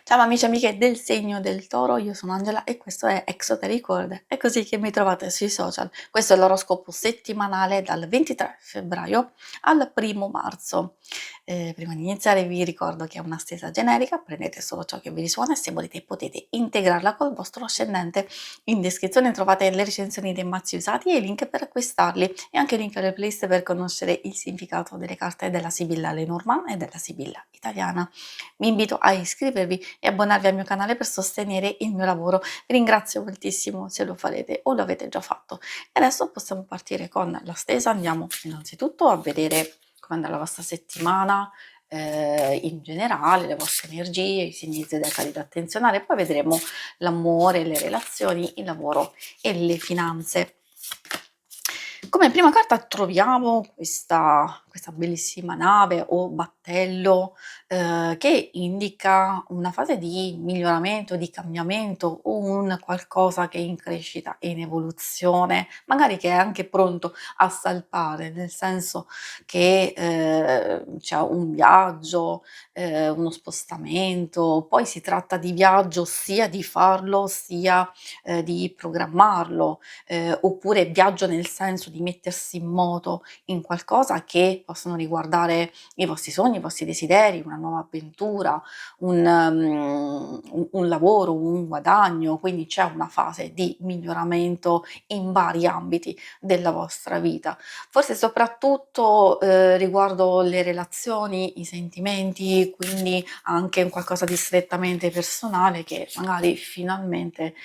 Ciao amici e amiche del segno del toro, io sono Angela e questo è Exoteric World, è così che mi trovate sui social. Questo è l'oroscopo settimanale dal 23 febbraio al 1 marzo. Prima di iniziare vi ricordo che è una stesa generica, prendete solo ciò che vi risuona e se volete potete integrarla col vostro ascendente. In descrizione trovate le recensioni dei mazzi usati e i link per acquistarli e anche il link alle playlist per conoscere il significato delle carte della Sibilla Lenormand e della Sibilla italiana. Vi invito a iscrivervi e abbonarvi al mio canale per sostenere il mio lavoro. Vi ringrazio moltissimo se lo farete o lo avete già fatto. E adesso possiamo partire con la stesa. Andiamo innanzitutto a vedere come andrà la vostra settimana, in generale, le vostre energie, i segni zodiacali da attenzionare, poi vedremo l'amore, le relazioni, il lavoro e le finanze. Come prima carta troviamo questa bellissima nave o battello che indica una fase di miglioramento, di cambiamento o un qualcosa che è in crescita e in evoluzione, magari che è anche pronto a salpare, nel senso che c'è un viaggio, uno spostamento, poi si tratta di viaggio sia di farlo sia di programmarlo, oppure viaggio nel senso di mettersi in moto in qualcosa che possono riguardare i vostri sogni, i vostri desideri, una nuova avventura, un lavoro, un guadagno, quindi c'è una fase di miglioramento in vari ambiti della vostra vita. Forse soprattutto riguardo le relazioni, i sentimenti, quindi anche un qualcosa di strettamente personale che magari finalmente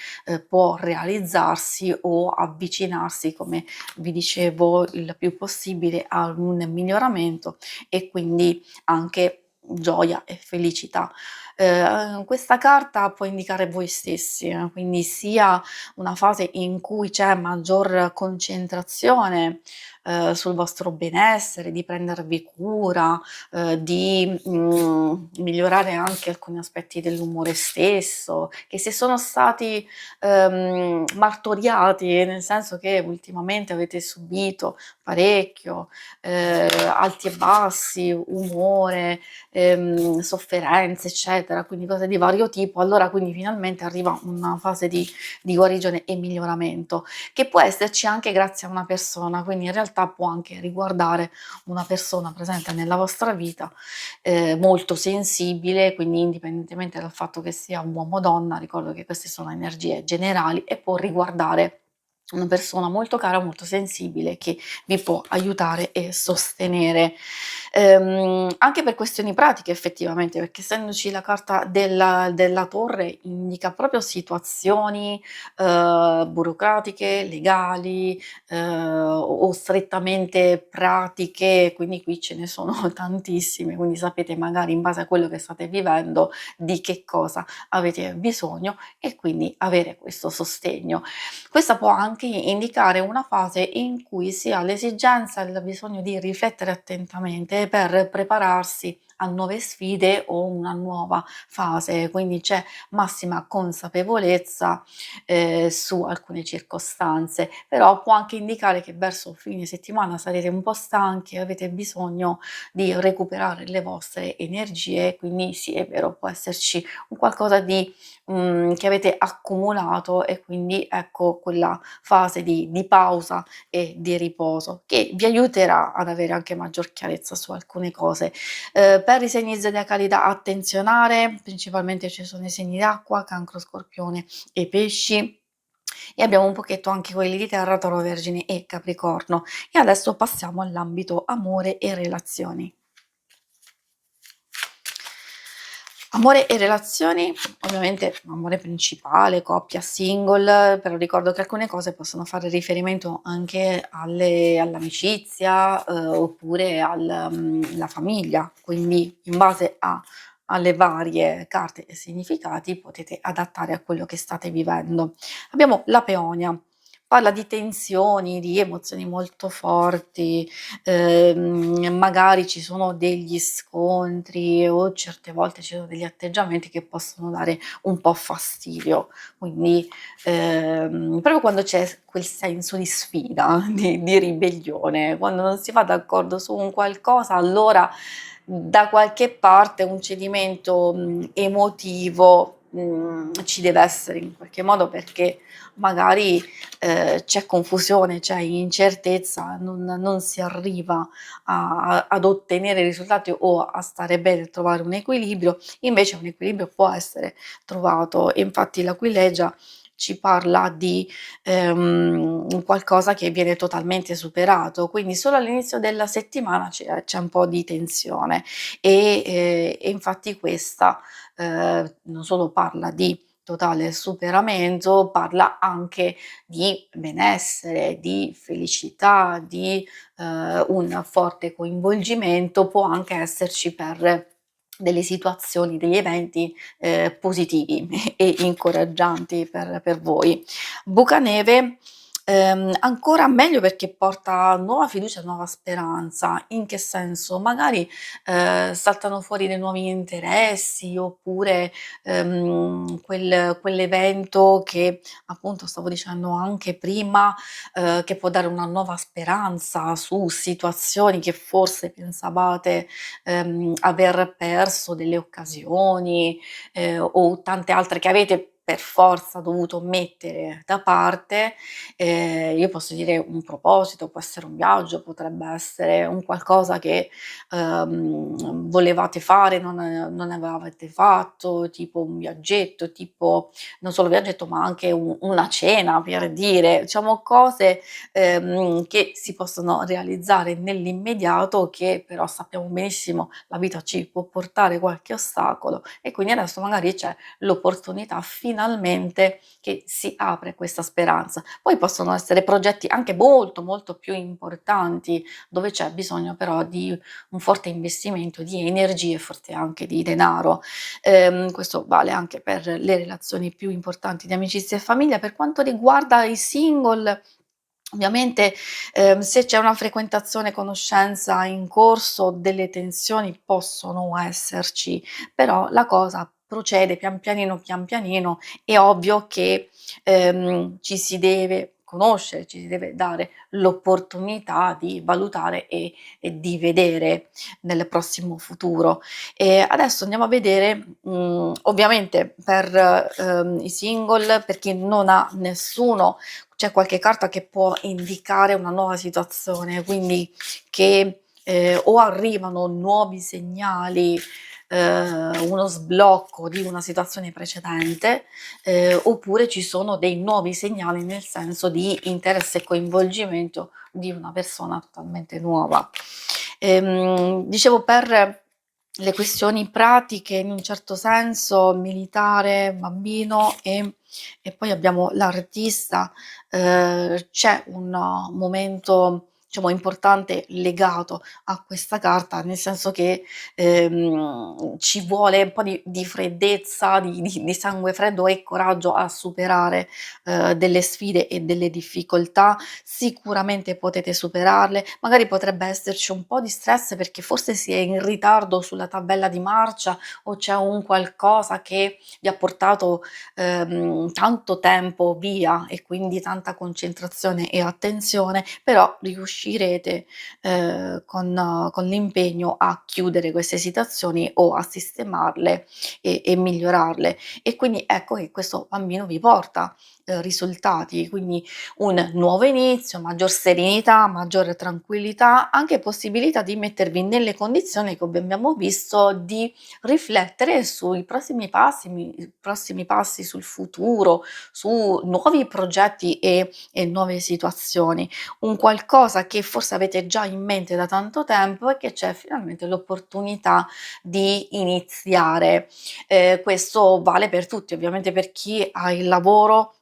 può realizzarsi o avvicinarsi, come vi dicevo, il più possibile a un miglioramento e quindi anche gioia e felicità. Questa carta può indicare voi stessi, quindi sia una fase in cui c'è maggior concentrazione sul vostro benessere, di prendervi cura, di migliorare anche alcuni aspetti dell'umore stesso, che se sono stati martoriati, nel senso che ultimamente avete subito parecchio, alti e bassi, umore, sofferenze, eccetera, quindi cose di vario tipo, allora quindi finalmente arriva una fase di guarigione e miglioramento, che può esserci anche grazie a una persona, quindi in realtà può anche riguardare una persona presente nella vostra vita, molto sensibile, quindi indipendentemente dal fatto che sia uomo o donna, ricordo che queste sono energie generali e può riguardare una persona molto cara, molto sensibile che vi può aiutare e sostenere. Anche per questioni pratiche effettivamente, perché essendoci la carta della torre indica proprio situazioni burocratiche, legali o strettamente pratiche, quindi qui ce ne sono tantissime, quindi sapete magari in base a quello che state vivendo di che cosa avete bisogno e quindi avere questo sostegno. Questa può anche indicare una fase in cui si ha l'esigenza e il bisogno di riflettere attentamente per prepararsi a nuove sfide o una nuova fase, quindi c'è massima consapevolezza su alcune circostanze, però può anche indicare che verso fine settimana sarete un po' stanchi e avete bisogno di recuperare le vostre energie, quindi sì, è vero, può esserci un qualcosa di che avete accumulato e quindi ecco quella fase di pausa e di riposo che vi aiuterà ad avere anche maggior chiarezza su alcune cose. Per i segni zodiacali da attenzionare, principalmente ci sono i segni d'acqua, Cancro, Scorpione e Pesci. E abbiamo un pochetto anche quelli di Terra, Toro, Vergine e Capricorno. E adesso passiamo all'ambito amore e relazioni. Amore e relazioni, ovviamente amore principale, coppia, single, però ricordo che alcune cose possono fare riferimento anche all'amicizia, oppure alla famiglia, quindi in base alle varie carte e significati potete adattare a quello che state vivendo. Abbiamo la peonia, parla di tensioni, di emozioni molto forti, magari ci sono degli scontri o certe volte ci sono degli atteggiamenti che possono dare un po' fastidio, quindi proprio quando c'è quel senso di sfida, di ribellione, quando non si va d'accordo su un qualcosa, allora da qualche parte un cedimento, emotivo, ci deve essere in qualche modo perché magari, c'è confusione, c'è incertezza, non si arriva ad ottenere risultati o a stare bene, a trovare un equilibrio, invece un equilibrio può essere trovato e infatti l'aquilegia ci parla di un qualcosa che viene totalmente superato, quindi solo all'inizio della settimana c'è un po' di tensione e infatti questa, non solo parla di totale superamento, parla anche di benessere, di felicità, di, un forte coinvolgimento, può anche esserci per delle situazioni, degli eventi, positivi e incoraggianti per voi. Bucaneve, ancora meglio perché porta nuova fiducia, nuova speranza. In che senso? Magari, saltano fuori dei nuovi interessi oppure, quell'evento che appunto stavo dicendo anche prima, che può dare una nuova speranza su situazioni che forse pensavate, aver perso, delle occasioni, o tante altre che avete per forza dovuto mettere da parte. Io posso dire un proposito, può essere un viaggio, potrebbe essere un qualcosa che, volevate fare, non avevate fatto, tipo un viaggetto, tipo non solo viaggetto, ma anche una cena per dire, diciamo cose, che si possono realizzare nell'immediato che però sappiamo benissimo la vita ci può portare qualche ostacolo e quindi adesso magari c'è l'opportunità finalmente che si apre questa speranza. Poi possono essere progetti anche molto, molto più importanti, dove c'è bisogno però di un forte investimento di energie e forse anche di denaro. Questo vale anche per le relazioni più importanti di amicizia e famiglia. Per quanto riguarda i single, ovviamente, se c'è una frequentazione, conoscenza in corso, delle tensioni possono esserci, però la cosa procede pian pianino. È ovvio che, ci si deve conoscere, ci si deve dare l'opportunità di valutare e di vedere nel prossimo futuro. Adesso andiamo a vedere, ovviamente per, i single, per chi non ha nessuno, c'è qualche carta che può indicare una nuova situazione, quindi che, o arrivano nuovi segnali, uno sblocco di una situazione precedente, oppure ci sono dei nuovi segnali, nel senso di interesse e coinvolgimento di una persona totalmente nuova. Dicevo per le questioni pratiche, in un certo senso, militare, bambino e poi abbiamo l'artista, c'è un momento, diciamo, importante legato a questa carta, nel senso che, ci vuole un po' di freddezza, di sangue freddo e coraggio a superare, delle sfide e delle difficoltà. Sicuramente potete superarle, magari potrebbe esserci un po' di stress perché forse si è in ritardo sulla tabella di marcia o c'è un qualcosa che vi ha portato, tanto tempo via e quindi tanta concentrazione e attenzione, però riuscirete, con l'impegno a chiudere queste situazioni o a sistemarle e migliorarle. E quindi ecco che questo bambino vi porta, risultati, quindi un nuovo inizio, maggior serenità, maggiore tranquillità, anche possibilità di mettervi nelle condizioni, come abbiamo visto, di riflettere sui prossimi passi sul futuro, su nuovi progetti e nuove situazioni. Un qualcosa che forse avete già in mente da tanto tempo e che c'è finalmente l'opportunità di iniziare. Questo vale per tutti, ovviamente per chi ha il lavoro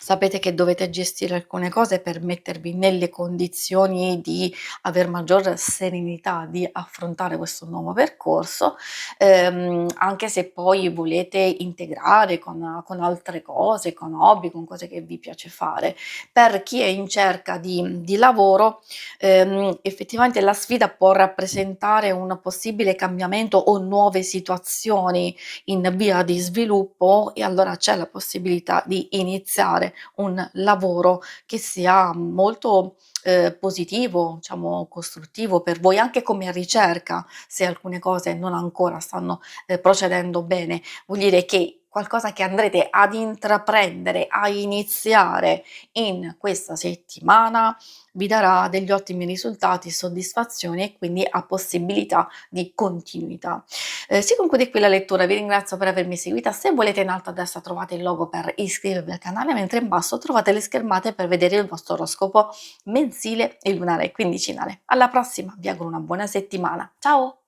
sapete che dovete gestire alcune cose per mettervi nelle condizioni di aver maggior serenità di affrontare questo nuovo percorso, anche se poi volete integrare con altre cose, con hobby, con cose che vi piace fare. Per chi è in cerca di lavoro, effettivamente la sfida può rappresentare un possibile cambiamento o nuove situazioni in via di sviluppo e allora c'è la possibilità di iniziare fare un lavoro che sia molto positivo, diciamo costruttivo per voi, anche come ricerca, se alcune cose non ancora stanno procedendo bene, vuol dire che qualcosa che andrete ad intraprendere, a iniziare in questa settimana vi darà degli ottimi risultati, soddisfazioni e quindi ha possibilità di continuità. Si conclude qui la lettura, vi ringrazio per avermi seguita. Se volete, in alto a destra trovate il logo per iscrivervi al canale, mentre in basso trovate le schermate per vedere il vostro oroscopo mensile e lunare quindicinale. Alla prossima, vi auguro una buona settimana. Ciao!